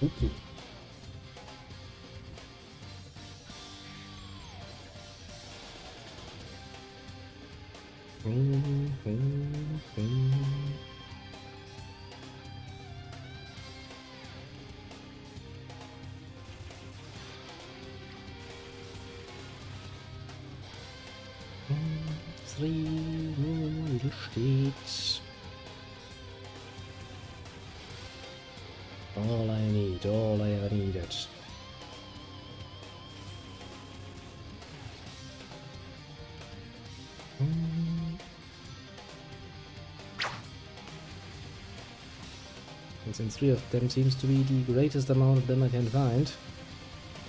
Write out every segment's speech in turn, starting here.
Okay. Three little states. All I need, all I ever needed. And since 3 of them seems to be the greatest amount of them I can find,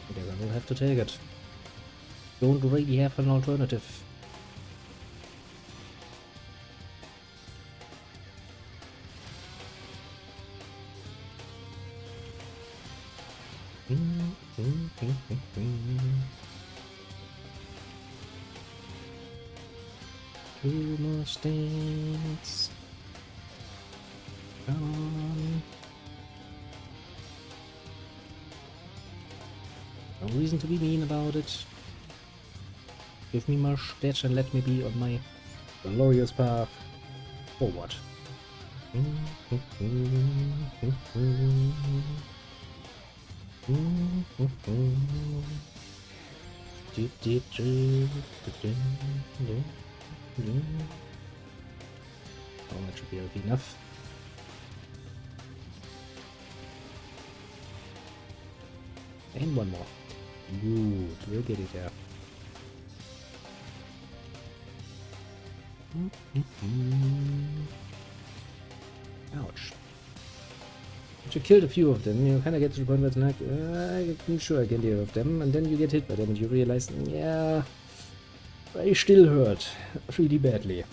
I guess I will have to take it. Don't really have an alternative. Two more states. Come on. No reason to be mean about it. Give me more stats and let me be on my glorious path forward. Oh, that should be enough. And one more. Good, we'll get it there. Ouch. But you killed a few of them, you kind of get to the point where it's like, I'm sure I can deal with them, and then you get hit by them and you realize, yeah, I still hurt really badly.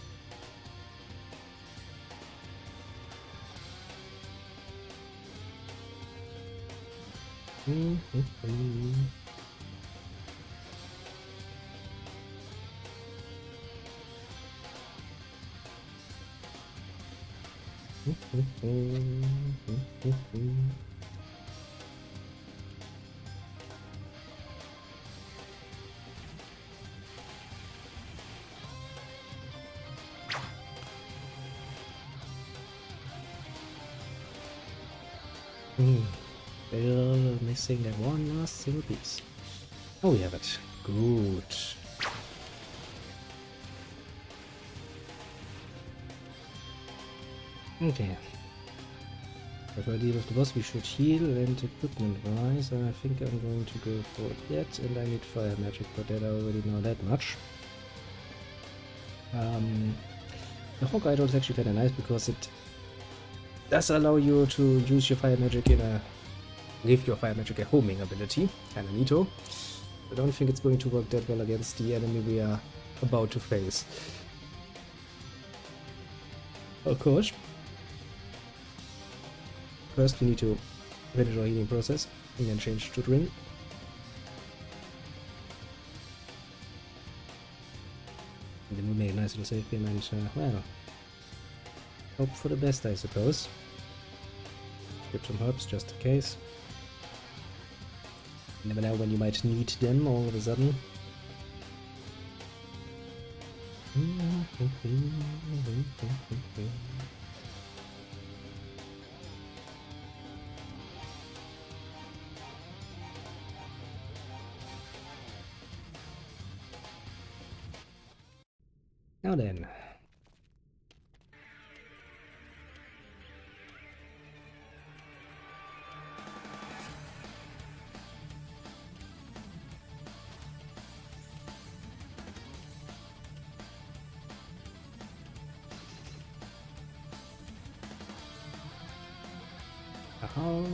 Still missing that one last single piece. Oh, we have it. Good. Okay. If I deal with the boss, we should heal and equipment wise. I think I'm going to go for that, and I need fire magic, but that I already know that much. The Hawk Idol is actually kind of nice because it does allow you to use your fire magic in a give your fire magic a homing ability, kinda neato. I don't think it's going to work that well against the enemy we are about to face. Of course. First we need to finish our healing process and then change to drink. And then we make a nice little save game and, well, hope for the best, I suppose. Skip some herbs just in case. You never know when you might need them all of a sudden. Now then. How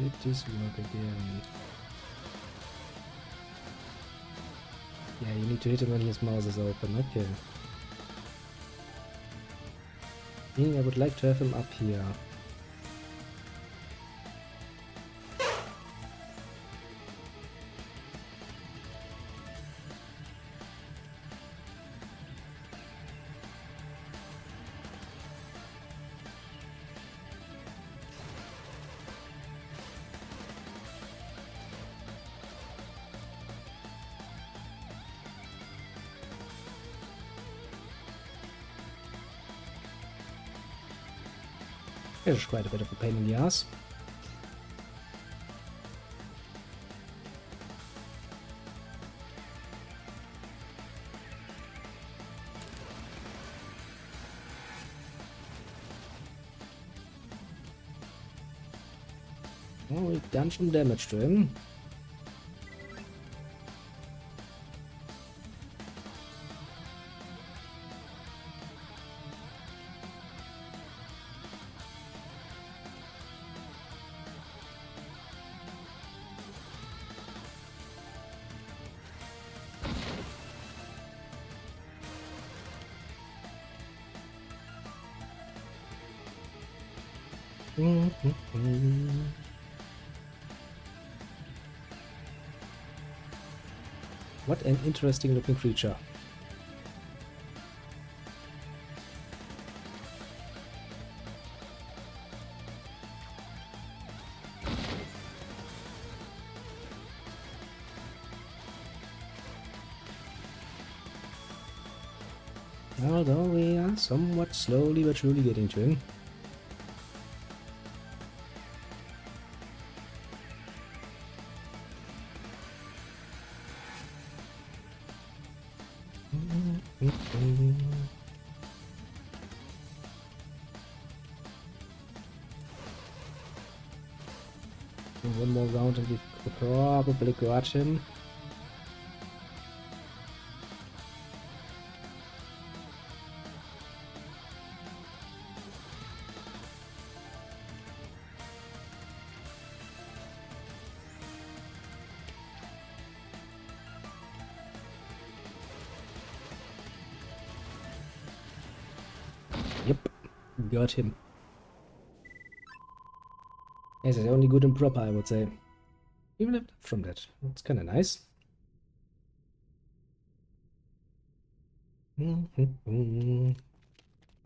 did this work again? Yeah, you need to hit him when his mouth is open, okay. I would like to have him up here. It is quite a bit of a pain in the ass. Oh, we've done some damage to him. What an interesting looking creature. Although we are somewhat slowly but surely getting to him. One more round and we could probably got him. Yep, got him. Yes, it's only good and proper, I would say. Even if from that, it's kind of nice.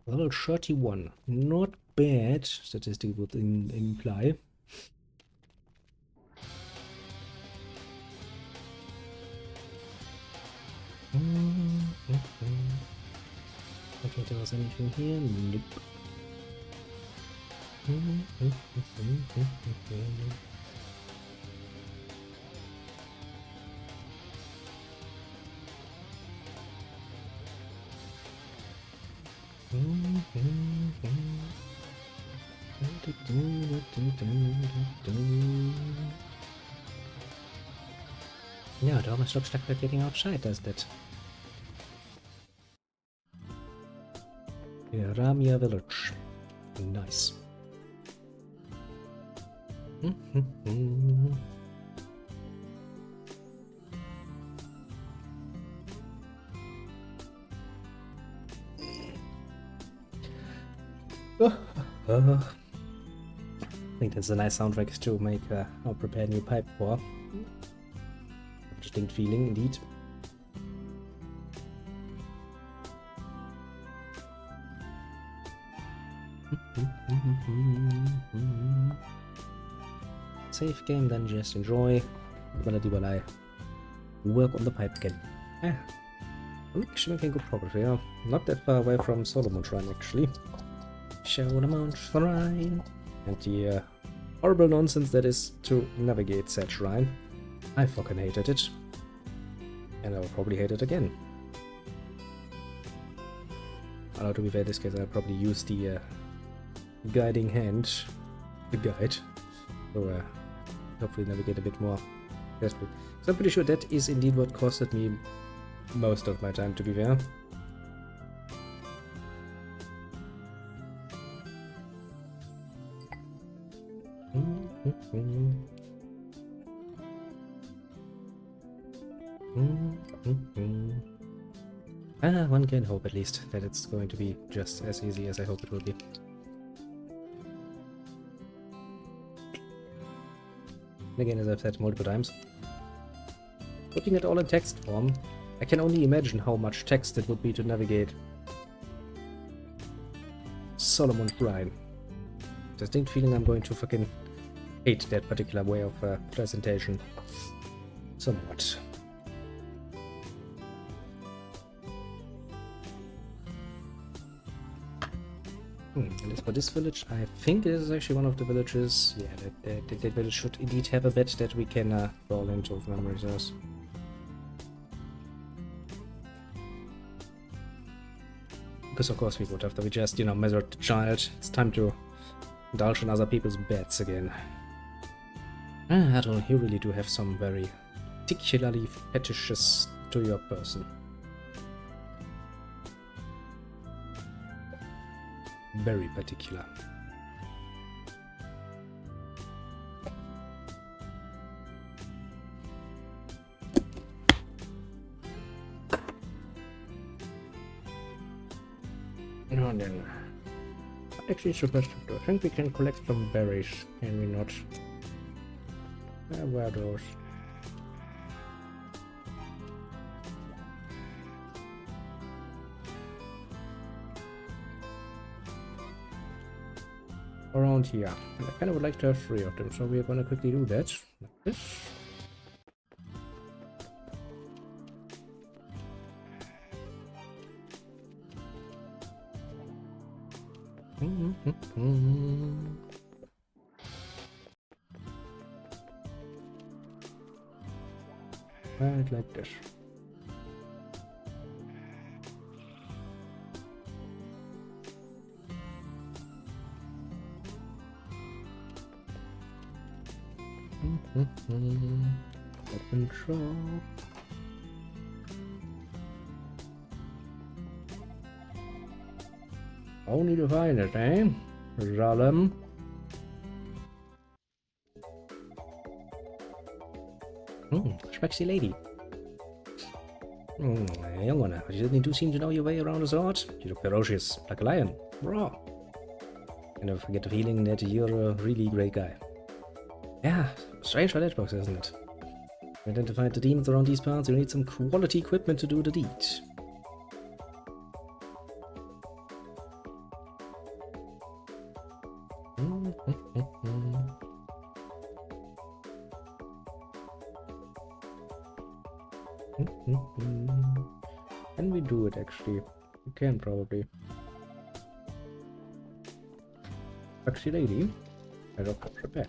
Level 31, not bad. Statistic would imply. I think there was anything here. Nope. Yeah, it almost looks like we're getting outside, doesn't it? Yeah, Ramia village. Nice. I think that's a nice soundtrack to make or prepare new pipe for. Distinct feeling, indeed. Safe game, then just enjoy while I work on the pipe again. I'm actually making good progress here. Not that far away from Solomon Shrine, actually. Solomon Shrine. And the horrible nonsense that is to navigate said shrine. I fucking hated it. And I will probably hate it again. Although to be fair, in this case I'll probably use the guiding hand, the guide, so hopefully navigate a bit more carefully. So I'm pretty sure that is indeed what costed me most of my time, to be fair. One can hope at least that it's going to be just as easy as I hope it will be. Again, as I've said multiple times, putting it all in text form, I can only imagine how much text it would be to navigate Solomon Shrine. Distinct feeling I'm going to fucking hate that particular way of presentation somewhat. And as for this village, I think it is actually one of the villages. Yeah, that village should indeed have a bed that we can fall into of memory resource. Because of course we would, after we just, measured the child. It's time to indulge in other people's beds again. Adol, you really do have some very particularly fetishes to your person. Very particular. Now then, actually supposed to do. I think we can collect some berries, can we not? Where are those? Around here. And I kind of would like to have 3 of them, so we are gonna quickly do that. Like this. Right, like this. Open shop. Only to find it, eh? Zalem. Schmexy lady. Young one, you certainly do seem to know your way around the sword. You look ferocious, like a lion. Raw. I never forget the feeling that you're a really great guy. Yeah, strange for that box, isn't it? To identify the demons around these parts, you need some quality equipment to do the deed. Can we do it actually? We can probably. Sexy lady, I don't have a pet.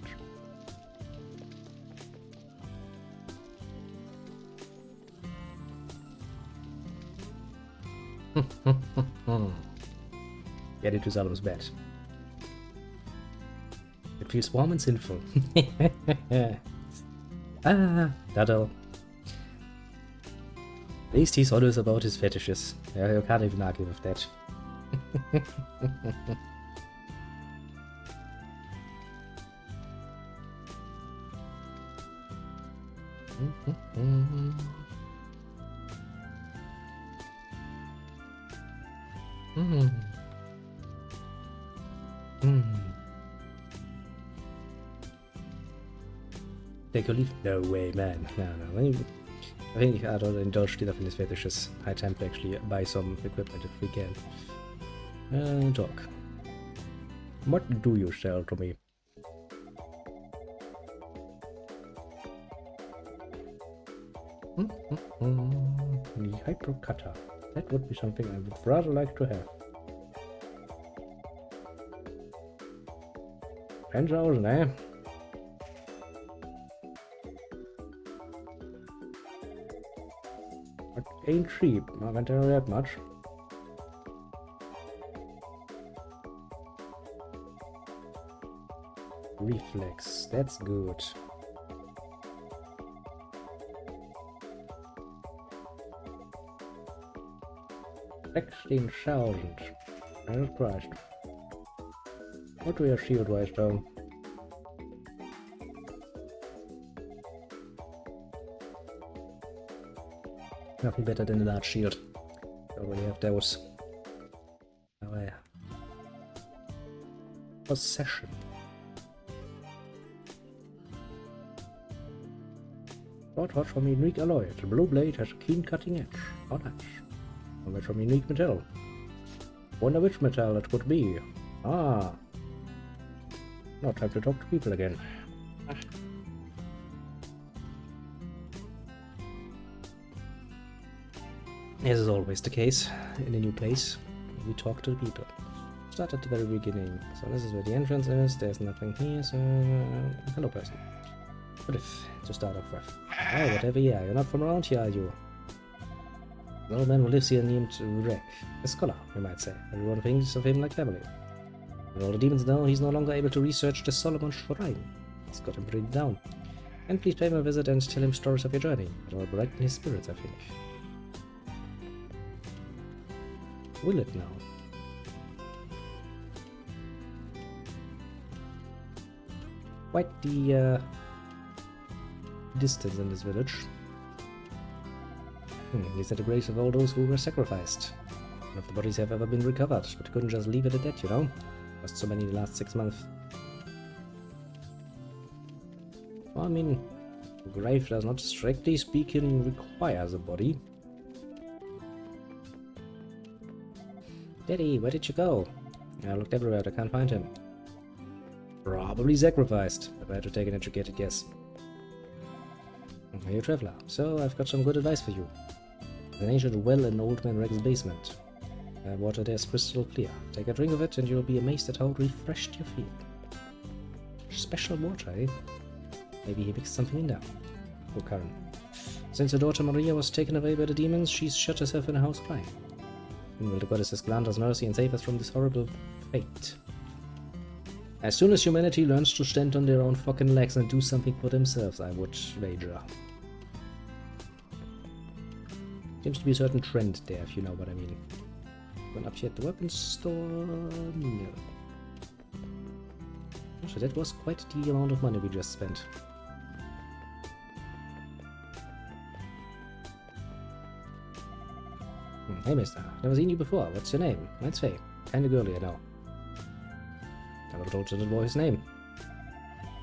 Get it to Zalem's bed. It feels warm and sinful. That'll. At least he's honest about his fetishes. Yeah, you can't even argue with that. Take your leave? No way, man. No. I think I don't indulge enough in his fetishes. High time to actually buy some equipment if we can. Talk. What do you sell to me? The hyper cutter. That would be something I would rather like to have. 10,000, eh? That ain't cheap. I can't tell you that much. Reflex. That's good. $16,000. Jesus Christ. What do we have shield-wise though? Nothing better than a large shield. Already have those. Oh yeah. Possession. Sword hot from unique alloy. The blue blade has a keen cutting edge. Oh nice. Made from unique metal. Wonder which metal it could be. Ah. Now time to talk to people again. As is always the case in a new place, we talk to the people. start at the very beginning. So this is where the entrance is. There's nothing here, so hello person. What if to start off with? Oh, whatever. Yeah, you're not from around here, are you? An old man who lives here named Rek. A scholar, you might say. Everyone thinks of him like family. And all the demons know he's no longer able to research the Solomon Shrine. It's got him pretty down. And please pay him a visit and tell him stories of your journey. It will brighten his spirits, I think. Will it now? Quite the distance in this village. These are the graves of all those who were sacrificed. None of the bodies have ever been recovered, but couldn't just leave it at that, you know? Lost so many in the last 6 months. Well, I mean, a grave does not strictly speaking require a body. Daddy, where did you go? I looked everywhere, but I can't find him. Probably sacrificed, if I had to take an educated guess. You're a traveler, so I've got some good advice for you. There's an ancient well in Old Man Reg's basement. Water there is crystal clear. Take a drink of it and you'll be amazed at how refreshed you feel. Special water, eh? Maybe he mixed something in there. Poor Karen. Since her daughter Maria was taken away by the demons, she's shut herself in a house crying. Will the goddesses grant us mercy and save us from this horrible fate? As soon as humanity learns to stand on their own fucking legs and do something for themselves, I would wager. Seems to be a certain trend there, if you know what I mean. Going up here at the weapons store? No. So that was quite the amount of money we just spent. Hey mister, never seen you before. What's your name? Mine's Faye. Kinda girly, I know. I never told you the boy's name.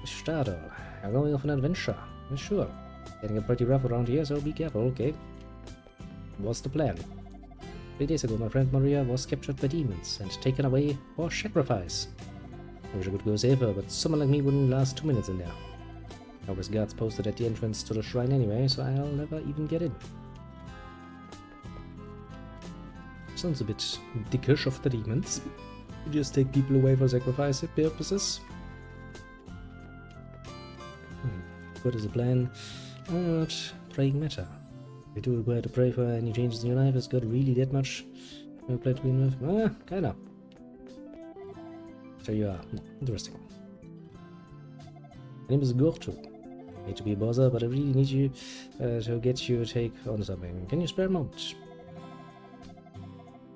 Stado, I'm going off an adventure. Yeah, sure. Getting pretty rough around here, so be careful, okay? What's the plan? 3 days ago, my friend Maria was captured by demons and taken away for sacrifice. I wish I could go save her, but someone like me wouldn't last 2 minutes in there. There was guards posted at the entrance to the shrine anyway, so I'll never even get in. Sounds a bit dickish of the demons. You just take people away for sacrifice purposes. Good as a plan, not praying matter. You do require to pray for any changes in your life. Has got really that much no play to be with? Kinda. So you are. Interesting. My name is Gortu. I hate to be a bother, but I really need you to get you to take on something. Can you spare a moment?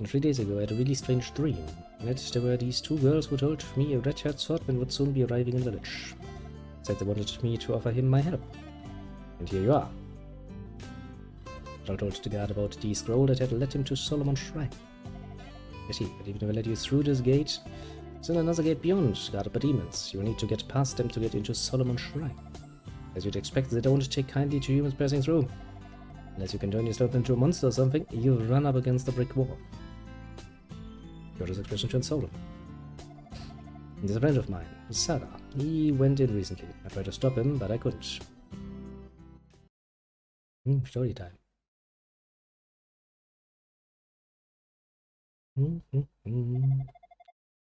3 days ago, I had a really strange dream. In it, there were these 2 girls who told me a red-haired swordman would soon be arriving in the village. Said they wanted me to offer him my help. And here you are. I told the guard about the scroll that had led him to Solomon's Shrine. You see, but even if I let you through this gate, there's another gate beyond, guarded by demons. You will need to get past them to get into Solomon's Shrine. As you'd expect, they don't take kindly to humans passing through. Unless you can turn yourself into a monster or something, you'll run up against a brick wall. Got his expression turned solemn. There's a friend of mine, Sada. He went in recently. I tried to stop him, but I couldn't. Story time.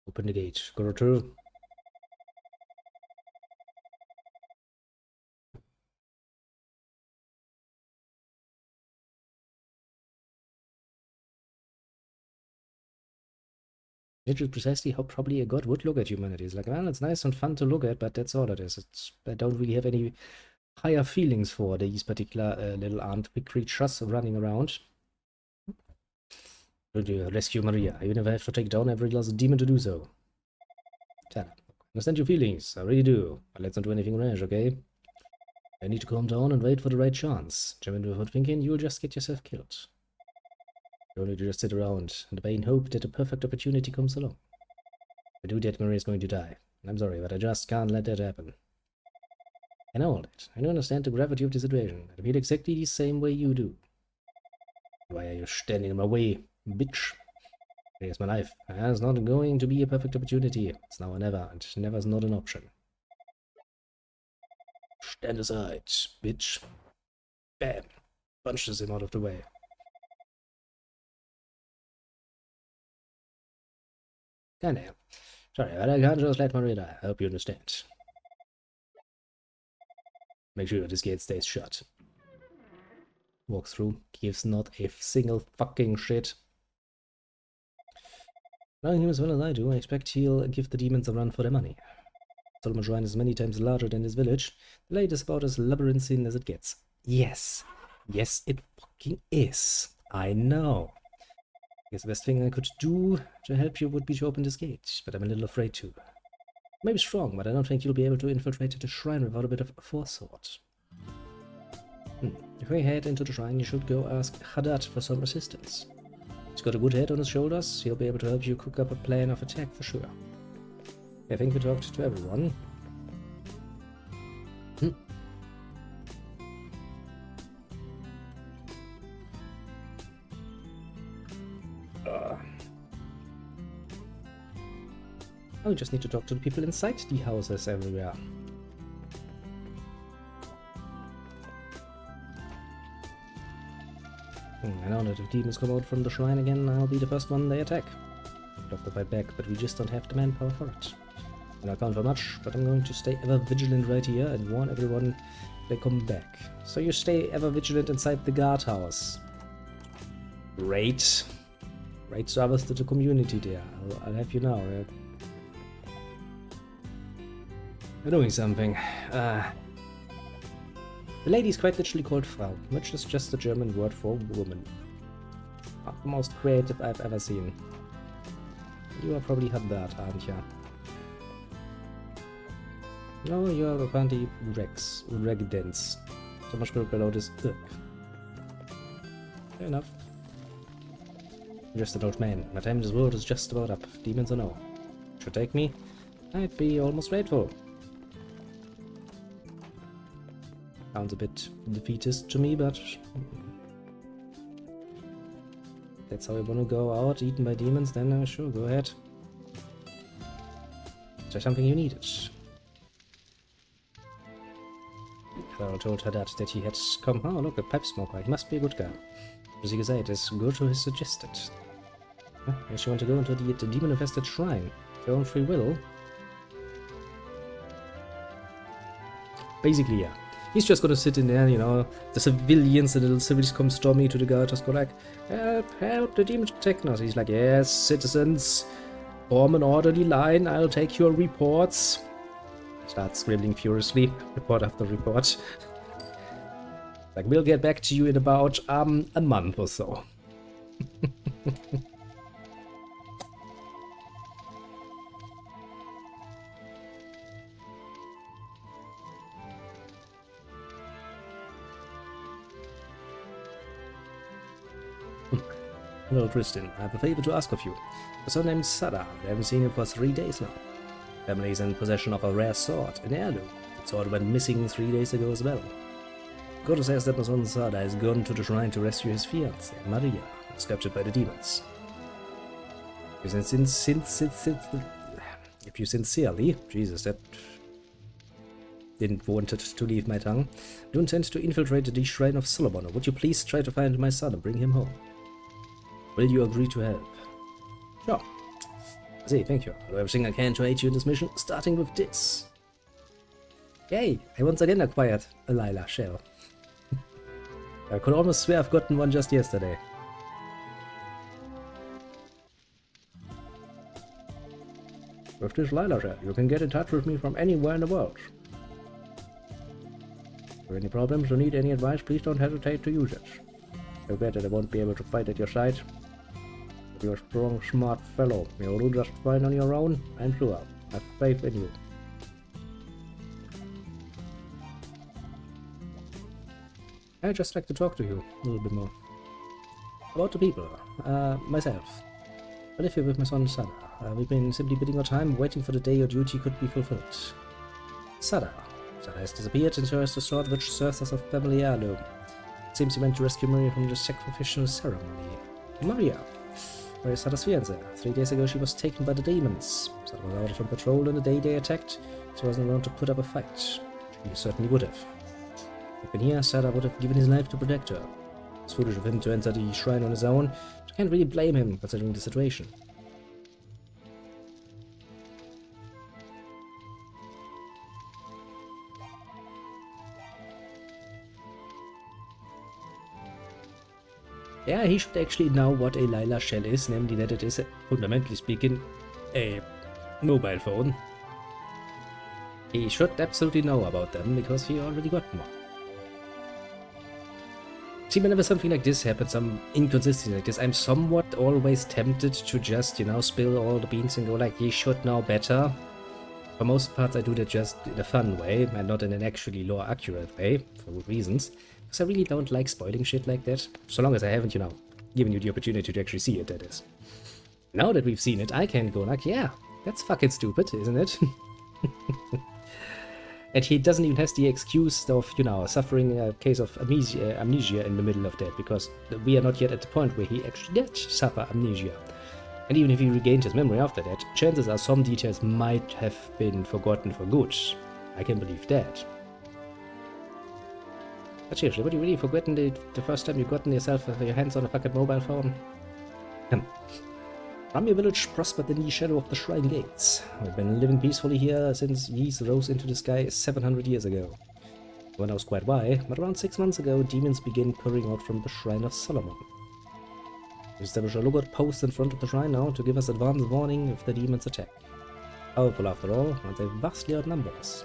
Open the gate. Go through. Which is precisely how probably a god would look at humanity. It's like, well, it's nice and fun to look at, but that's all it is. I don't really have any higher feelings for these particular little ant creatures running around. Going to rescue Maria, even if I have to take down every last demon to do so. Tell her. Understand your feelings, I really do. But let's not do anything rash, okay? I need to calm down and wait for the right chance. Jump without thinking, you'll just get yourself killed. You only just sit around and obey in hope that a perfect opportunity comes along. If I do that, Maria is going to die. I'm sorry, but I just can't let that happen. I know all that. I don't understand the gravity of the situation. I feel exactly the same way you do. Why are you standing in my way, bitch? Here's my life. It's not going to be a perfect opportunity. It's now or never, and never's not an option. Stand aside, bitch. Bam. Punches him out of the way. Kinda. Sorry, but I can't just let Maria die. I hope you understand. Make sure this gate stays shut. Walks through, gives not a single fucking shit. Knowing him as well as I do, I expect he'll give the demons a run for their money. Solomon Shrine is many times larger than this village. The lake is about as labyrinthine as it gets. Yes. Yes, it fucking is. I know. I guess the best thing I could do to help you would be to open this gate, but I'm a little afraid to. Maybe strong, but I don't think you'll be able to infiltrate the shrine without a bit of forethought. If we head into the shrine, you should go ask Haddad for some assistance. He's got a good head on his shoulders. He'll be able to help you cook up a plan of attack for sure. I think we talked to everyone. We just need to talk to the people inside the houses everywhere. I know that if demons come out from the shrine again, I'll be the first one they attack. I'd love to fight back, but we just don't have the manpower for it. And I can't for much, but I'm going to stay ever vigilant right here and warn everyone they come back. So you stay ever vigilant inside the guardhouse. Great. Great service to the community there. I'll have you now. We're doing something. The lady's quite literally called Frau, which is just the German word for woman. Not the most creative I've ever seen. You are probably had that, aren't you? No, you are apparently Regdens. So much below this. Ugh. Fair enough. I'm just an old man. My time in this world is just about up. Demons or no. Should take me? I'd be almost grateful. Sounds a bit defeatist to me, but that's how you want to go out, eaten by demons, then sure, go ahead. Is there something you needed? Carol told her that he had come. Oh, look, a pipe smoker. He must be a good guy. As you say, it is good to his suggested. Huh? Guess you want to go into the demon-infested shrine. Your own free will. Basically, yeah. He's just gonna sit in there, you know, the civilians, the little civilians come storming to the guard, just go like, help, help, the demons protect us. He's like, yes, citizens, form an orderly line, I'll take your reports. Starts scribbling furiously, report after report. Like, we'll get back to you in about, a month or so. Hello, Tristan. I have a favor to ask of you. A son named Sada. We haven't seen him for 3 days now. Family is in possession of a rare sword, an heirloom. The sword went missing 3 days ago as well. Koto says that my son Sada has gone to the shrine to rescue his fiancée, Maria, who was captured by the demons. If you sincerely, Jesus, that didn't want it to leave my tongue, do intend to infiltrate the shrine of Solomon, or would you please try to find my son and bring him home? Will you agree to help? Sure. I see, thank you. I'll do everything I can to aid you in this mission, starting with this. Yay! I once again acquired a Lila shell. I could almost swear I've gotten one just yesterday. With this Lila shell, you can get in touch with me from anywhere in the world. If you have any problems or need any advice, please don't hesitate to use it. I bet that I won't be able to fight at your side. But you're a strong, smart fellow. You'll do just fine on your own, I'm sure. I have faith in you. I'd just like to talk to you a little bit more. About the people. Myself. I live here with my son Sada. We've been simply bidding our time, waiting for the day your duty could be fulfilled. Sada. Sada has disappeared and so has the sword which serves as a family heirloom. It seems he went to rescue Maria from the sacrificial ceremony. Maria is Sada's fiancée. 3 days ago she was taken by the demons. Sada was out on patrol on the day they attacked, so wasn't allowed to put up a fight. She certainly would have. If been here, Sada would have given his life to protect her. It's foolish of him to enter the shrine on his own, but I can't really blame him considering the situation. Yeah, he should actually know what a Lila shell is, namely that it is, fundamentally speaking, a mobile phone. He should absolutely know about them, because he already got one. See, whenever something like this happens, some inconsistency like this, I'm somewhat always tempted to just, you know, spill all the beans and go like, he should know better. For most parts, I do that just in a fun way, and not in an actually lore-accurate way, for good reasons. Because I really don't like spoiling shit like that, so long as I haven't, you know, given you the opportunity to actually see it, that is. Now that we've seen it, I can go like, yeah, that's fucking stupid, isn't it? And he doesn't even have the excuse of, you know, suffering a case of amnesia in the middle of that, because we are not yet at the point where he actually did suffer amnesia. And even if he regained his memory after that, chances are some details might have been forgotten for good. I can believe that. But seriously, were you really forgotten the first time you gotten yourself your hands on a fucking mobile phone? From your village prospered in the shadow of the shrine gates. We've been living peacefully here since Ys rose into the sky 700 years ago. No one knows quite why, but around 6 months ago, demons began pouring out from the Shrine of Solomon. We established a lookout post in front of the shrine now to give us advance warning if the demons attack. Powerful after all, and they vastly outnumber us.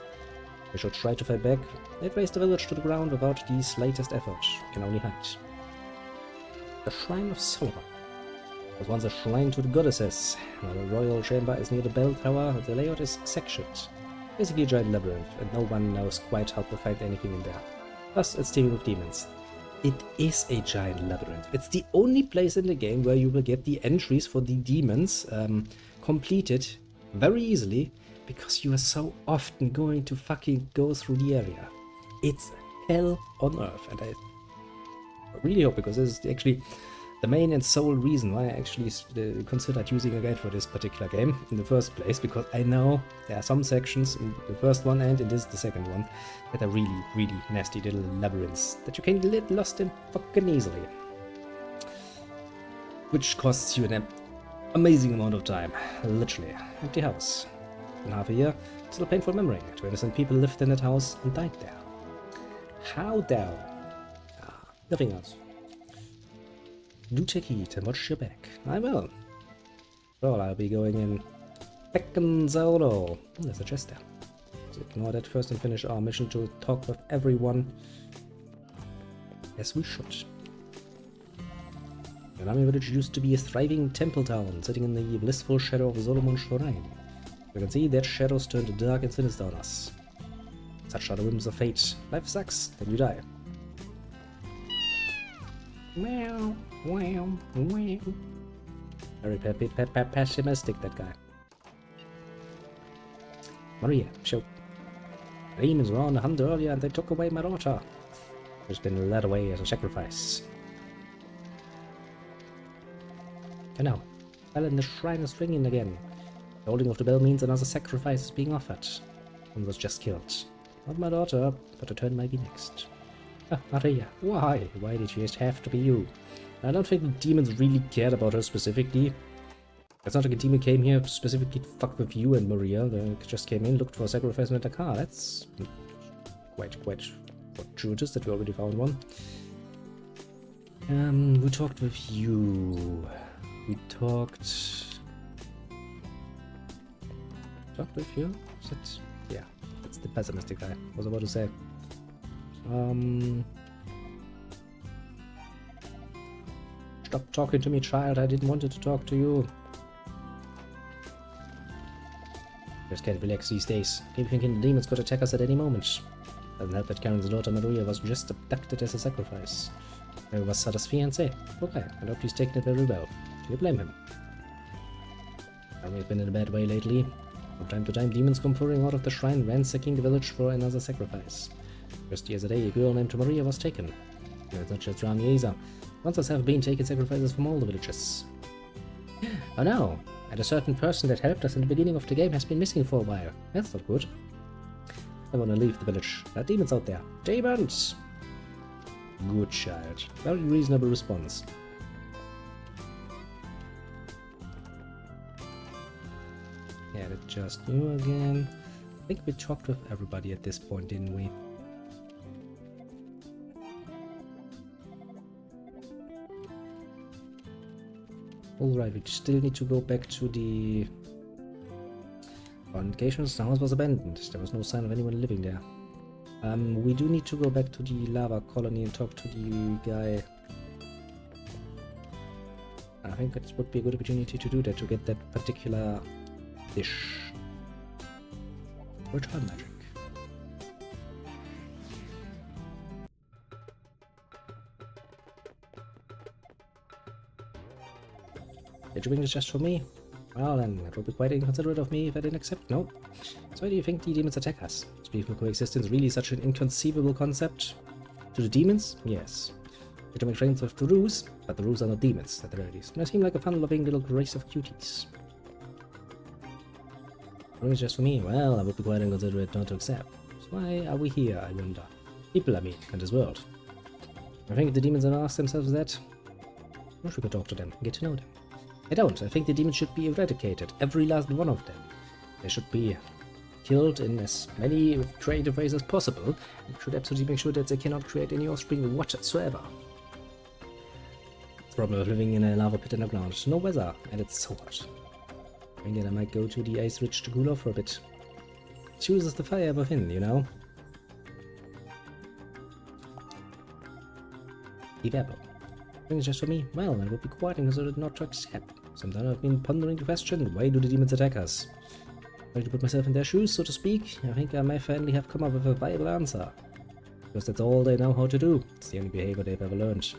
We should try to fight back. They'd raise the village to the ground without the slightest effort. Can only hide. The Shrine of Solomon was once a shrine to the goddesses. Now the royal chamber is near the bell tower. The layout is sectioned. Basically a giant labyrinth, and no one knows quite how to find anything in there. Plus, it's teeming with demons. It is a giant labyrinth. It's the only place in the game where you will get the entries for the demons completed very easily, because you are so often going to fucking go through the area. It's hell on earth, and I really hope, because this is actually the main and sole reason why I actually considered using a guide for this particular game in the first place, because I know there are some sections in the first one and in this, the second one, that are really, really nasty little labyrinths that you can get lost in fucking easily. Which costs you an amazing amount of time, literally. Empty house. In half a year, still a painful memory. 2 innocent people lived in that house and died there. How thou? Nothing else. Do take heed and watch your back. I will. Well, I'll be going in second solo. There's a chest there. So ignore that first and finish our mission to talk with everyone as we should. Yanami village used to be a thriving temple town, sitting in the blissful shadow of Solomon's shrine. You can see that shadows turned dark and sinister on us. Such are the whims of fate. Life sucks, then you die. Meow, wow, wow. Very pessimistic, that guy. Maria, show. Demons were on the hunt earlier and they took away my daughter. She's been led away as a sacrifice. And now, bell in the shrine is ringing again. The holding of the bell means another sacrifice is being offered. One was just killed. Not my daughter, but a turn might be next. Ah, Maria, why? Why did she just have to be you? I don't think the demons really cared about her specifically. It's not like a demon came here specifically to fuck with you and Maria. They just came in, looked for a sacrifice and went like, ah, that's quite fortuitous that we already found one. We talked with you. We talked with you? Is it? Yeah, that's the pessimistic guy. I was about to say. Stop talking to me, child. I didn't want to talk to you. Just can't relax these days. Keep thinking the demons could attack us at any moment. Doesn't help that Karen's daughter Maria was just abducted as a sacrifice. I was Sada's fiancé. Okay, I hope he's taken it very well. Do you blame him? We've been in a bad way lately. From time to time, demons come pouring out of the shrine, ransacking the village for another sacrifice. Just yesterday, a girl named Maria was taken. It's not just Rami either. Monsters have been taking sacrifices from all the villages. Oh no! And a certain person that helped us in the beginning of the game has been missing for a while. That's not good. I want to leave the village. There are demons out there. Demons! Good child. Very reasonable response. Yeah, it's just you again. I think we talked with everybody at this point, didn't we? Alright, we still need to go back to the indications. The house was abandoned. There was no sign of anyone living there. We do need to go back to the lava colony and talk to the guy. I think that would be a good opportunity to do that, to get that particular dish. Return magic. Did you bring this just for me? Well then, it would be quite inconsiderate of me if I didn't accept, no? So why do you think the demons attack us? Is peaceful coexistence really such an inconceivable concept? To the demons? Yes. To make friends with the Roos, but the Roos are not demons, at the very least. They seem like a fun-loving little race of cuties. Bring it just for me? Well, I would be quite inconsiderate not to accept. So why are we here, I wonder? People, I mean, in this world. I think the demons have asked themselves that. I wish we could talk to them, get to know them. I don't. I think the demons should be eradicated, every last one of them. They should be killed in as many creative ways as possible, and should absolutely make sure that they cannot create any offspring whatsoever. The problem of living in a lava pit underground. No weather, and it's so hot. Maybe I might go to the ice ridge to cool off for a bit. It chooses the fire within, you know? Deep apple. Things just for me? Well, I would be quite inconsiderate not to accept. Sometimes I've been pondering the question, why do the demons attack us? Trying to put myself in their shoes, so to speak. I think I may finally have come up with a viable answer. Because that's all they know how to do. It's the only behavior they've ever learned.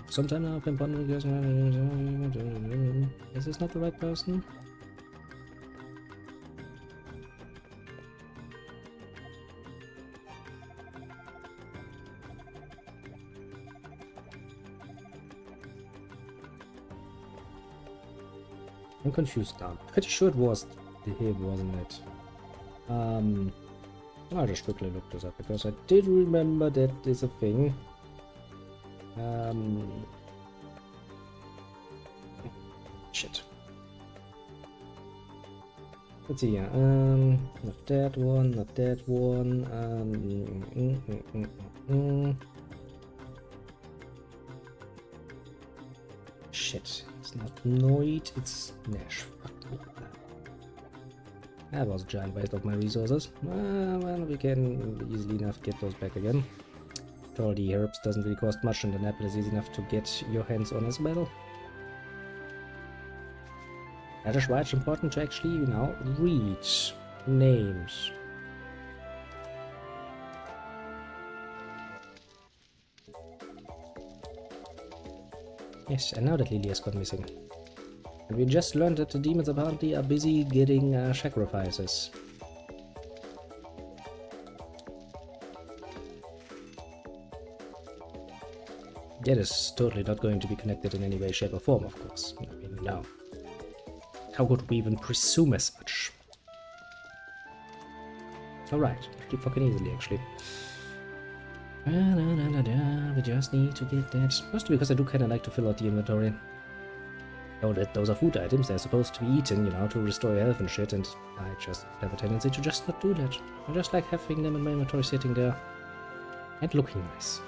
Sometime now I've been pondering this. Is this not the right person? I'm confused now. Pretty sure it was him, wasn't it? I'll just quickly look this up because I did remember that is a thing. Shit. Let's see. Not that one. Not that one. Shit. It's not Noid, it's Nash. That was a giant waste of my resources. Well, we can easily enough get those back again. All the herbs doesn't really cost much, and an apple is easy enough to get your hands on as well. That is why it's important to actually, you know, read names. Yes, and now that Lily has gone missing. And we just learned that the demons apparently are busy getting sacrifices. That is totally not going to be connected in any way, shape or form, of course. I mean, no. How could we even presume as much? Alright, pretty fucking easily, actually. We just need to get that. Mostly because I do kind of like to fill out the inventory. Know that those are food items, they're supposed to be eaten, you know, to restore your health and shit, and I just have a tendency to just not do that. I just like having them in my inventory sitting there and looking nice.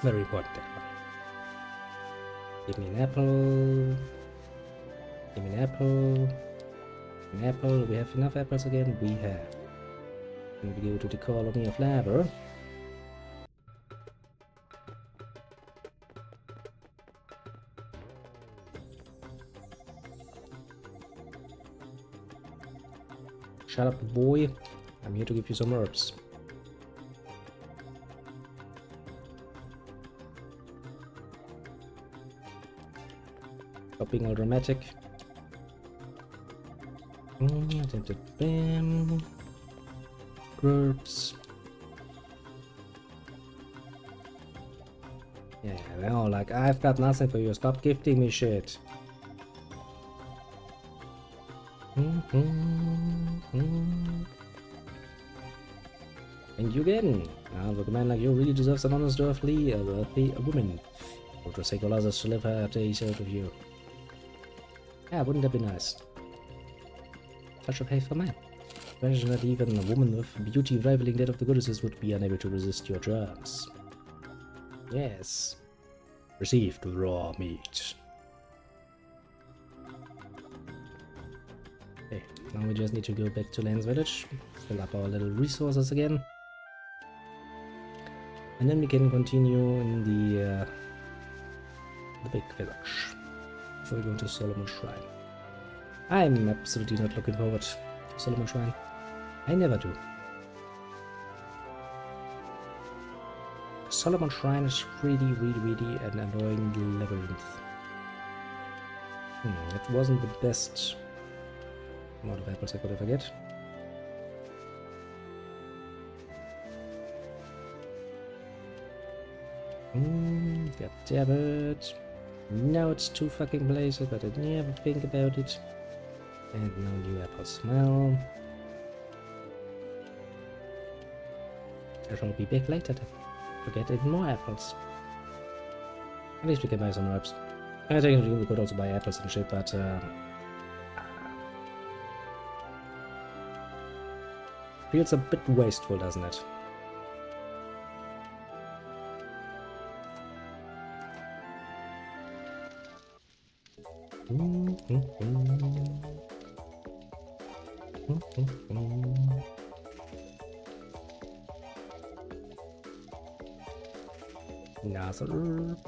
Very important, that one. Give me an apple. Give me an apple. An apple. We have enough apples again? We have. And we go to the colony of lava. Shut up, boy. I'm here to give you some herbs. Stop being all dramatic. Herbs. Yeah, well, like, I've got nothing for you. Stop gifting me shit. And you again. Look, a man like you really deserves an honest, wealthy woman. Or to take all others to live her days out of you. Yeah, wouldn't that be nice? Such a faithful man. Imagine that even a woman with beauty rivaling that of the goddesses would be unable to resist your charms. Yes. Received raw meat. Okay, now we just need to go back to Lan's village, fill up our little resources again. And then we can continue in the big village before we go to Solomon's Shrine. I'm absolutely not looking forward to Solomon's Shrine. I never do. Solomon's Shrine is really an annoying labyrinth. It wasn't the best amount of apples I could ever get. God damn it. Now it's 2 fucking places, but I never think about it. And no new apples. Well, I shall be back later to get even more apples. At least we can buy some herbs. I think we could also buy apples and shit, but feels a bit wasteful, doesn't it? Another herb.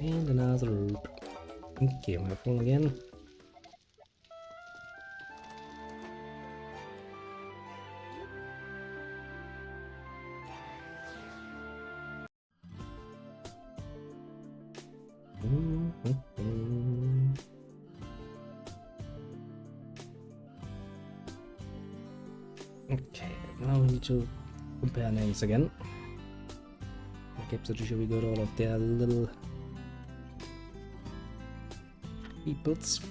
And another herb. Okay, am I full again? Okay, now we need to compare names again. Okay, so sure we got all of their little peoples.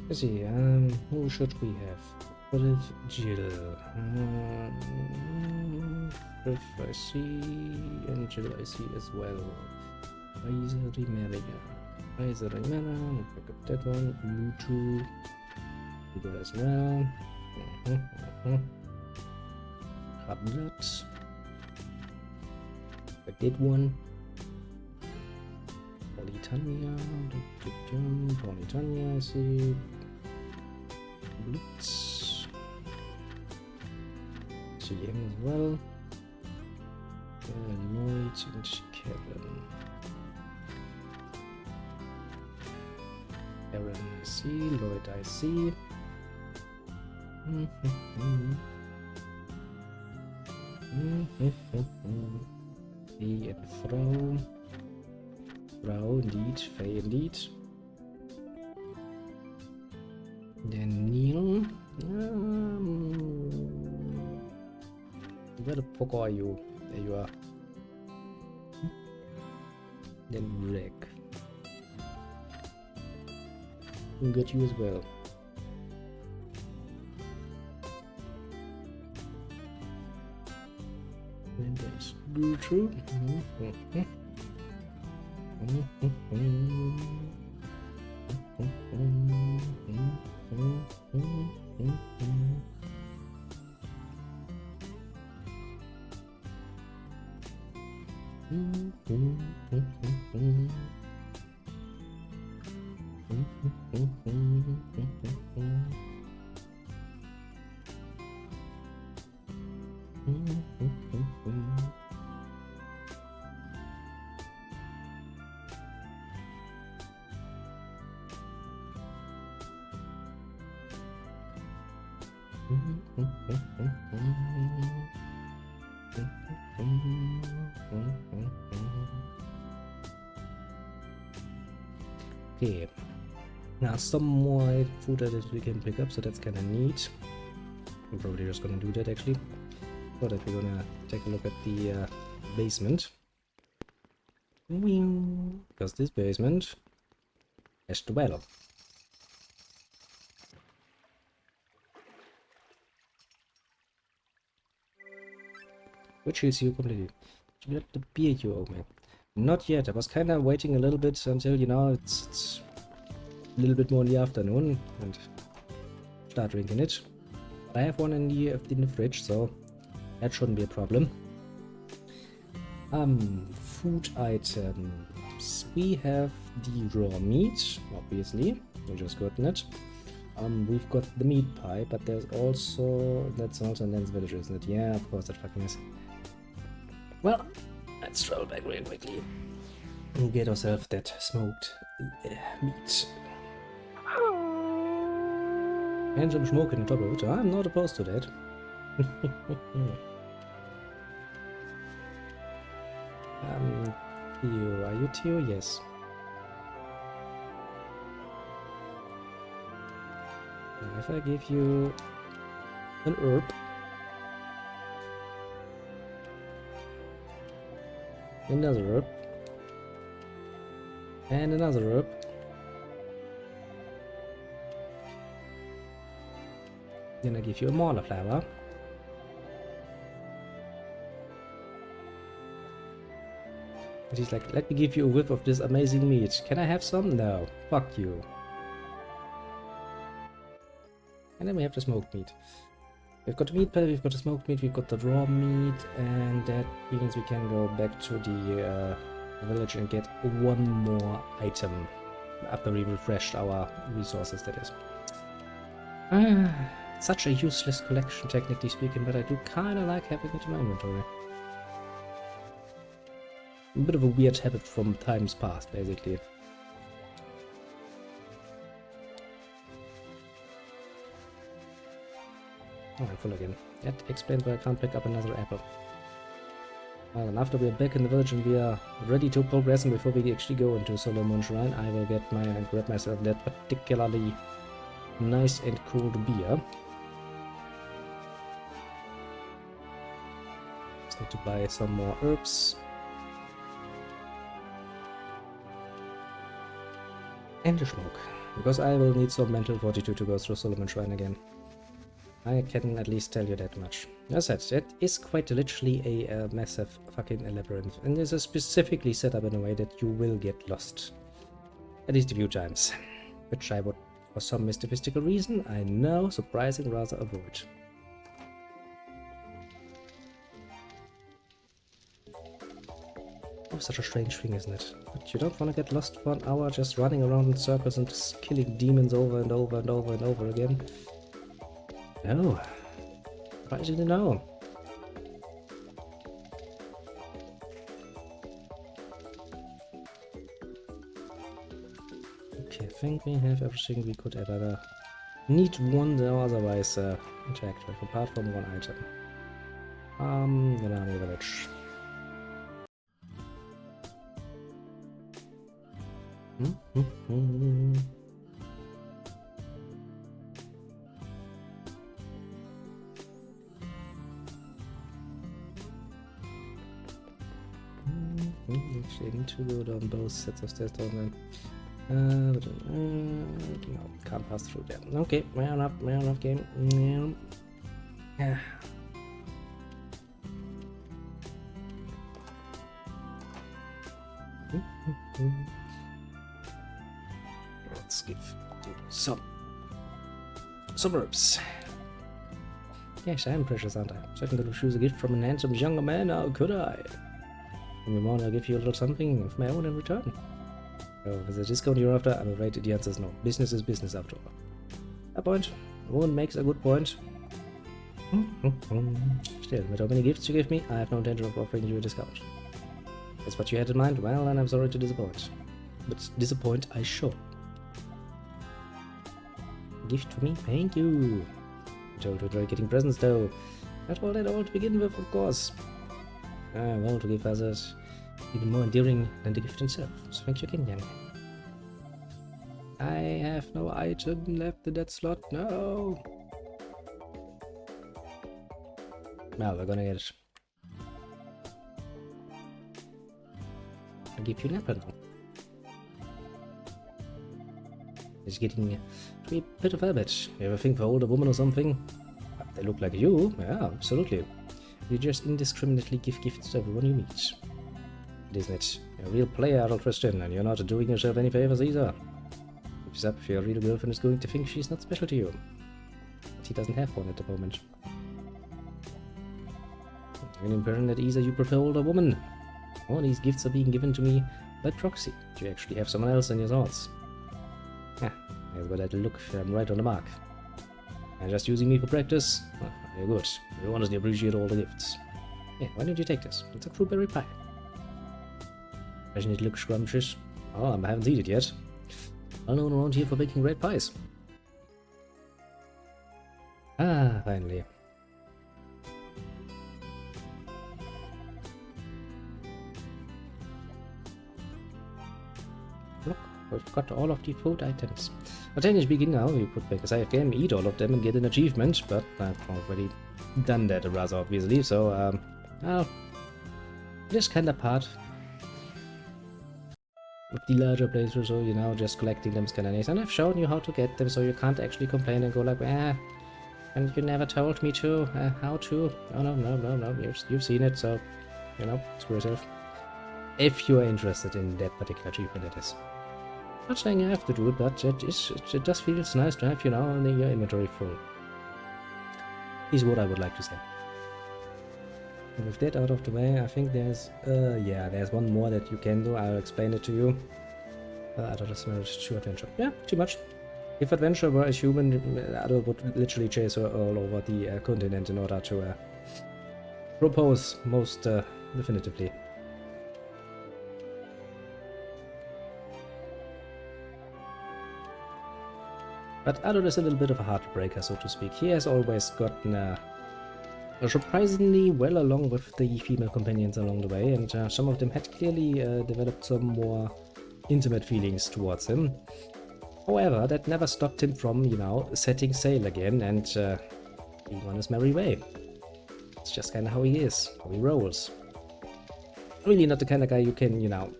Let's see, who should we have? What if Jill? If I see, and Jill I see as well. Isari Maria. Isari Mara, pick up that one. Mutu. We got as well. Hablet. I did one. Politania. Politania, I see. Blitz. See him as well. Lloyd and Kevin. Aaron I see. Lloyd I see. Faye and Frau. Frau indeed. Faye indeed. Then Neil. Where the fuck are you? There you are. Then Rick. We got you as well. And there's Gertrude. Okay, now some more food that we can pick up, so that's kind of neat. I'm probably just gonna do that actually. But we're gonna take a look at the basement. Because this basement has to well. Which is you completely. You got the beer you owe me. Not yet. I was kind of waiting a little bit until, you know, it's a little bit more in the afternoon and start drinking it. But I have one in the fridge, so that shouldn't be a problem. Food items. We have the raw meat, obviously. We just gotten it. We've got the meat pie, but there's also... That's also in Lens Village, isn't it? Yeah, of course, that fucking is. Well, let's travel back real quickly and get ourselves that smoked meat. And some smoke on top of it. I'm not opposed to that. Are you Theo? Yes. And if I give you an herb, another herb, and another herb, then I give you a Mauler flower. And he's like, let me give you a whiff of this amazing meat. Can I have some? No. Fuck you. And then we have the smoked meat. We've got the meat pie, we've got the smoked meat, we've got the raw meat, and that means we can go back to the village and get one more item after we refreshed our resources, that is. Such a useless collection, technically speaking, but I do kinda like having it in my inventory. A bit of a weird habit from times past, basically. Oh, I'm full again. That explains why I can't pick up another apple. Well, and after we are back in the village and we are ready to progress, and before we actually go into Solomon Shrine, I will grab myself that particularly nice and cold beer. Just need to buy some more herbs. And the smoke, because I will need some mental fortitude to go through Solomon Shrine again. I can at least tell you that much. As I said, it is quite literally a massive fucking labyrinth, and this is specifically set up in a way that you will get lost. At least a few times. Which I would, for some mystical reason, I know, surprising, rather avoid. Oh, such a strange thing, isn't it? But you don't want to get lost for an hour just running around in circles and just killing demons over and over and over and over again. No. Surprisingly, no. Okay, I think we have everything we could ever need one or otherwise interact with, apart from one item. The Nami Village. Actually, I need to go down both sets of stairs down there. No, can't pass through there. Okay, fair enough game. Yeah. Let's give some herbs. Yes, I am precious, aren't I? Certainly could refuse a gift from an handsome younger man, how could I? And we want to give you a little something of my own in return. So, if there's a discount you're after, I'm afraid the answer is no. Business is business after all. A point. One makes a good point. Still, with how many gifts you give me, I have no intention of offering you a discount. That's what you had in mind? Well, then I'm sorry to disappoint. But disappoint I shall. Gift for me? Thank you. I'm told to enjoy getting presents though. Not all that old to begin with, of course. Well, to give others even more endearing than the gift itself. So thank you again, young. I have no item left in that slot. No. Well, we're gonna get it. I'll give you an apple now. It's getting to be a bit of a habit. You ever think for older woman or something? They look like you. Yeah, absolutely. You just indiscriminately give gifts to everyone you meet. Isn't it? You're a real player, adult Christian, and you're not doing yourself any favors either. Except if your real girlfriend is going to think she's not special to you. But he doesn't have one at the moment. I'm impression that either you prefer older woman, or these gifts are being given to me by proxy. Do you actually have someone else in your thoughts? Yeah, as well that look, I'm right on the mark. And just using me for practice? Well, you're good. You honestly appreciate all the gifts. Yeah, why don't you take this? It's a blueberry pie. Doesn't it look scrumptious? Oh, I haven't seen it yet. Well known around here for baking great pies. Ah, finally. Look, we've got all of the food items. But technically speaking now, you could make a save game, eat all of them and get an achievement, but I've already done that rather obviously, so well, this kind of part of the larger playthrough, so you know, just collecting them is kind of nice, and I've shown you how to get them, so you can't actually complain and go like, and you never told me to, how to. Oh no, you've seen it, so, you know, screw yourself. If you are interested in that particular achievement, that is. Not saying you have to do it, but it just feels nice to have, you know, your inventory full. Is what I would like to say. And with that out of the way, I think there's, yeah, there's one more that you can do. I'll explain it to you. Adult has marriage to adventure. Yeah, too much. If adventure were a human, Adult would literally chase her all over the continent in order to propose most definitively. But Adult is a little bit of a heartbreaker, so to speak. He has always gotten surprisingly well along with the female companions along the way, and some of them had clearly developed some more intimate feelings towards him. However, that never stopped him from, you know, setting sail again and being on his merry way. It's just kind of how he is, how he rolls. Really not the kind of guy you can, you know,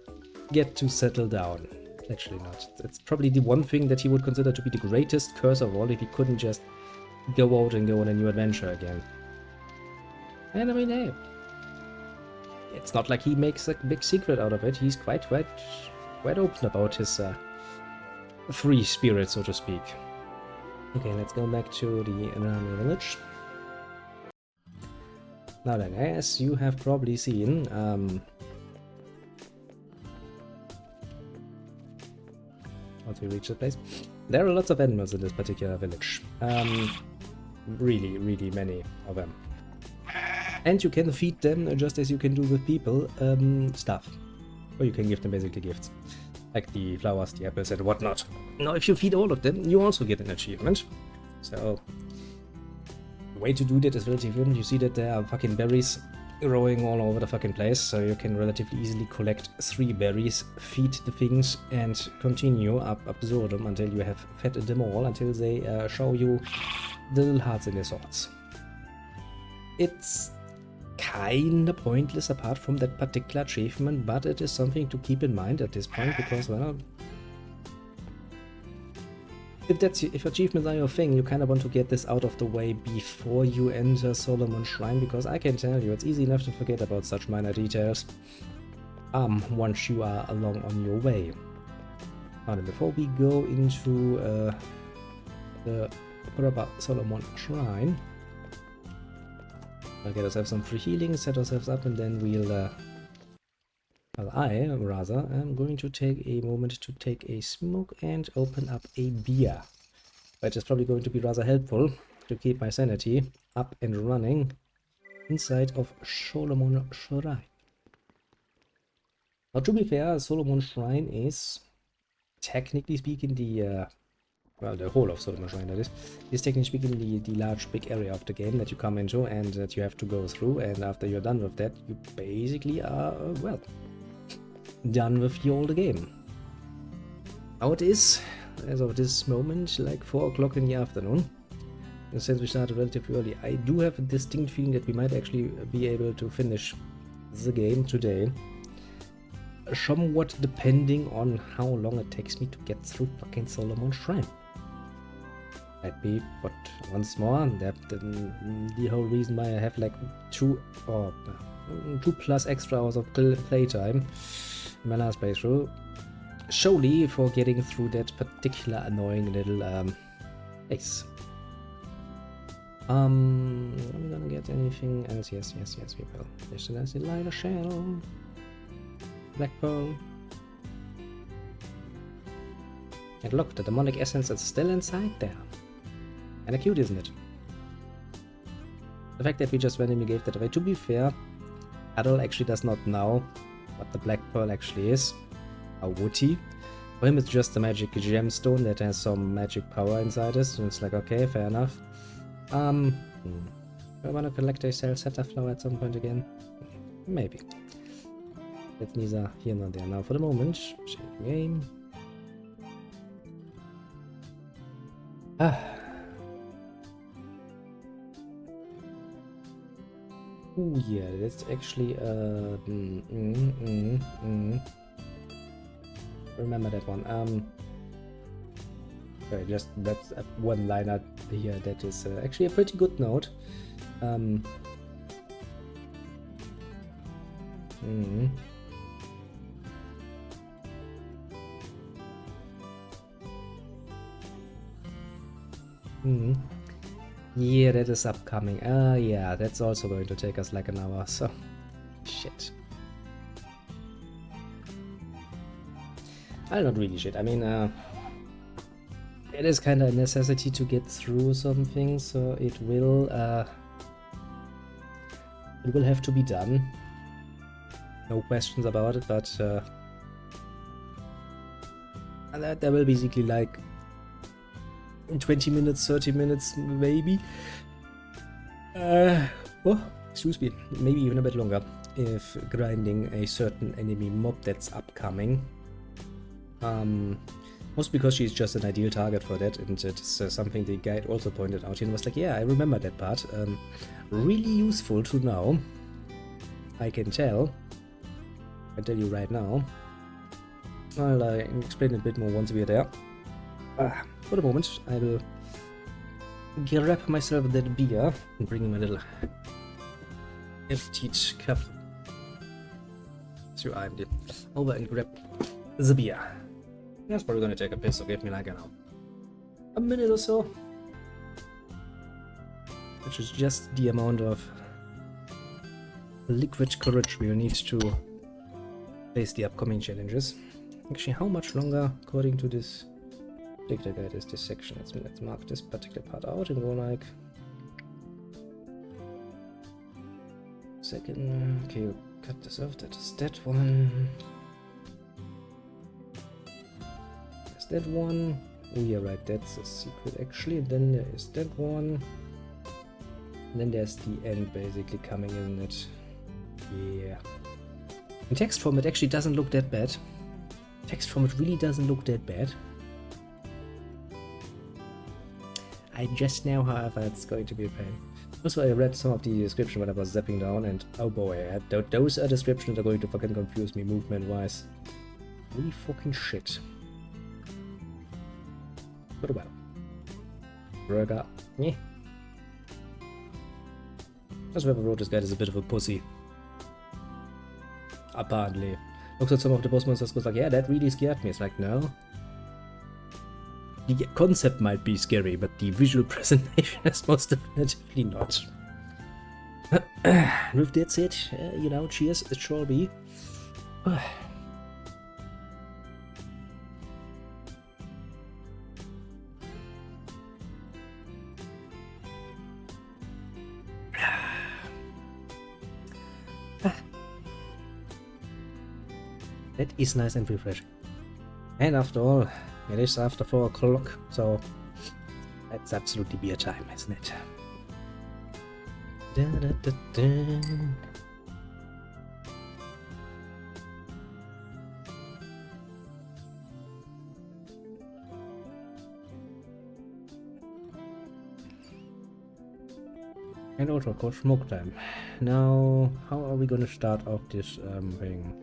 get to settle down. Actually not. It's probably the one thing that he would consider to be the greatest curse of all if he couldn't just go out and go on a new adventure again. And I mean, hey, it's not like he makes a big secret out of it. He's quite open about his free spirit, so to speak. Okay, let's go back to the enemy village. Now then, as you have probably seen, once we reach the place, there are lots of animals in this particular village. Really many of them. And you can feed them just as you can do with people, stuff. Or you can give them basically gifts. Like the flowers, the apples and whatnot. Now if you feed all of them, you also get an achievement. So, the way to do that is relatively different. You see that there are fucking berries growing all over the fucking place, so you can relatively easily collect 3 berries, feed the things, and continue ab absurdum until you have fed them all, until they show you the little hearts in their swords. It's kinda pointless apart from that particular achievement, but it is something to keep in mind at this point, because, well, if achievements are your thing, you kind of want to get this out of the way before you enter Solomon's Shrine, because I can tell you, it's easy enough to forget about such minor details once you are along on your way. Now then, before we go into the proper Solomon Shrine, I'll get ourselves some free healing, set ourselves up, and then we'll well, I, rather, am going to take a moment to take a smoke and open up a beer. Which is probably going to be rather helpful to keep my sanity up and running inside of Solomon Shrine. Now, to be fair, Solomon Shrine is, technically speaking, the well, the whole of Solomon Shrine, that is technically speaking the large big area of the game that you come into and that you have to go through, and after you're done with that, you basically are, well, done with the old game. Now it is, as of this moment, like 4 o'clock in the afternoon. And since we started relatively early, I do have a distinct feeling that we might actually be able to finish the game today. Somewhat depending on how long it takes me to get through fucking Solomon Shrine. Might be, but once more, the whole reason why I have like 2 plus extra hours of playtime in my last playthrough, solely for getting through that particular annoying little place. Are we gonna get anything else? Yes, we will. There's a nice lighter shell. Black pearl. And look, the demonic essence is still inside there. Kinda cute, isn't it? The fact that we just randomly gave that away. To be fair, Adol actually does not know what the black pearl actually is. How would he? For him it's just a magic gemstone that has some magic power inside it, so it's like, okay, fair enough. Do I want to collect a cell setter flower at some point again? Maybe. That's neither here nor there. Now for the moment, shake game. Oh yeah, that's actually remember that one. Sorry, just that's one liner here that is actually a pretty good note. Yeah, that is upcoming. Yeah, that's also going to take us like an hour, so... Shit. Well, not really shit. I mean, it is kind of a necessity to get through something, so it will have to be done. No questions about it, but there will basically like 20 minutes, 30 minutes, maybe. Oh, excuse me, maybe even a bit longer if grinding a certain enemy mob that's upcoming. Mostly because she's just an ideal target for that, and it's something the guide also pointed out and was like, yeah, I remember that part. Really useful to know. I can tell. I tell you right now. I'll explain it a bit more once we are there. For the moment, I will grab myself that beer and bring my little emptied cup to IMD over and grab the beer. That's probably gonna take a piss, so give me like a minute or so, which is just the amount of liquid courage we'll need to face the upcoming challenges. Actually, how much longer, according to this particular guide, is this section? Let's mark this particular part out and go like second. Okay, we'll cut this off. That is that one. There's that one. Oh yeah, right, that's a secret actually. And then there is that one. And then there's the end basically coming, isn't it? Yeah. In text form it actually doesn't look that bad. Text form it really doesn't look that bad. I just know, however, it's going to be a pain. Also, I read some of the description when I was zapping down, and oh boy, those are descriptions that are going to fucking confuse me movement-wise. Holy fucking shit. But well. Burger. Yeah. That's whoever wrote this guide is a bit of a pussy. Apparently. Looks at some of the boss monsters, goes like, yeah, that really scared me. It's like, no. The concept might be scary, but the visual presentation is most definitely not. With that said, you know, cheers, it shall be. That is nice and refreshing. And after all, it is after 4 o'clock, so that's absolutely beer time, isn't it? Da, da, da, da. And also, of course, smoke time. Now, how are we gonna start off this thing?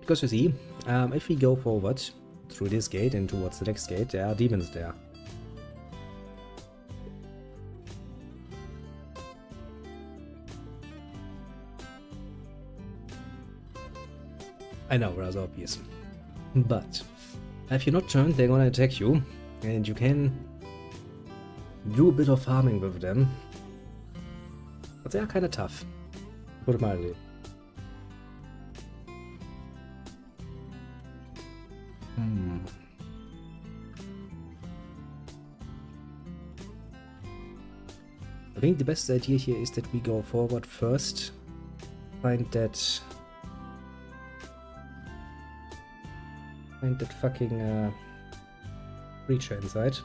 Because you see, if we go forward through this gate and towards the next gate, there are demons there. I know, rather obvious. But if you're not turned, they're gonna attack you. and you can do a bit of farming with them. But they are kind of tough, to put it mildly. I think the best idea here is that we go forward first, find that fucking creature inside,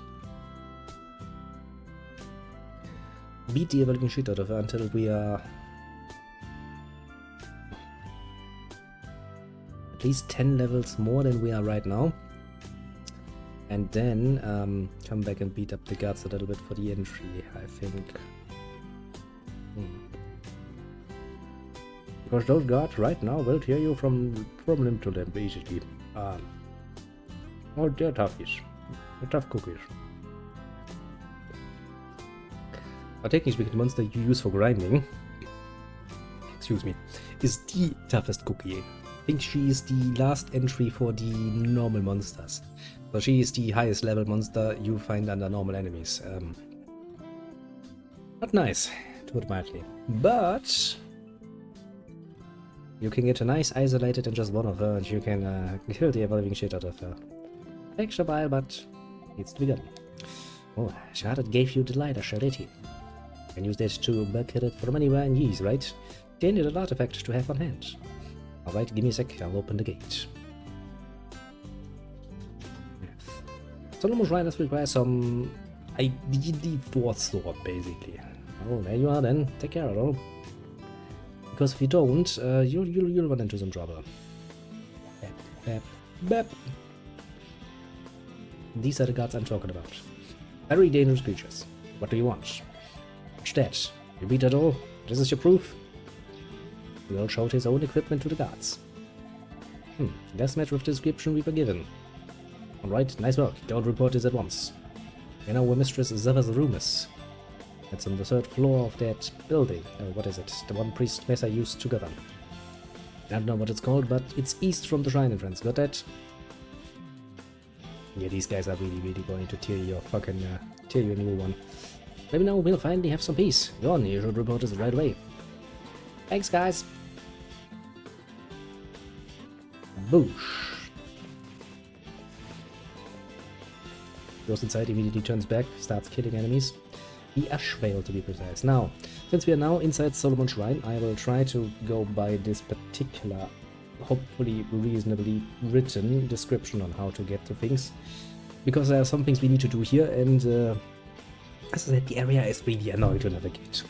beat the evolving shit out of her until we are at least 10 levels more than we are right now, and then come back and beat up the guards a little bit for the entry, I think. Because those guards right now will tear you from limb to limb easily. Oh, they're toughies. They're tough cookies. But technically speaking, the monster you use for grinding, excuse me, is the toughest cookie. I think she is the last entry for the normal monsters. So she is the highest level monster you find under normal enemies. Not nice, to put it mildly. But you can get a nice isolated in just one of her, and you can kill the evolving shit out of her. Takes a while, but needs to be done. Oh, Charlotte gave you the lighter, Charity. Can use that to bucket it from anywhere in Yeez, right? They need an artifact to have on hand. Alright, give me a sec, I'll open the gate. Yes. Solomon's Riders require some ID for store, basically. Oh, there you are then. Take care of it all. Because if you don't, you'll run into some trouble. Bap, bap, bap. These are the guards I'm talking about. Very dangerous creatures. What do you want? Watch that. You beat it all? This is your proof? We all showed his own equipment to the guards. Let's match with the description we were given. Alright, nice work. Don't report this at once. You know where Mistress Zava's room is. It's on the 3rd floor of that building. What is it? The one priest Mesa used to govern. I don't know what it's called, but it's east from the shrine entrance. Got that? Yeah, these guys are really going to tear you a new one. Maybe now we'll finally have some peace. Go on, you should report this right away. Thanks, guys. Boosh. Goes inside, immediately turns back, starts killing enemies. The Ashvale, to be precise. Now, since we are now inside Solomon's Shrine, I will try to go by this particular, hopefully reasonably written description on how to get to things. Because there are some things we need to do here, and as I said, the area is really annoying to navigate.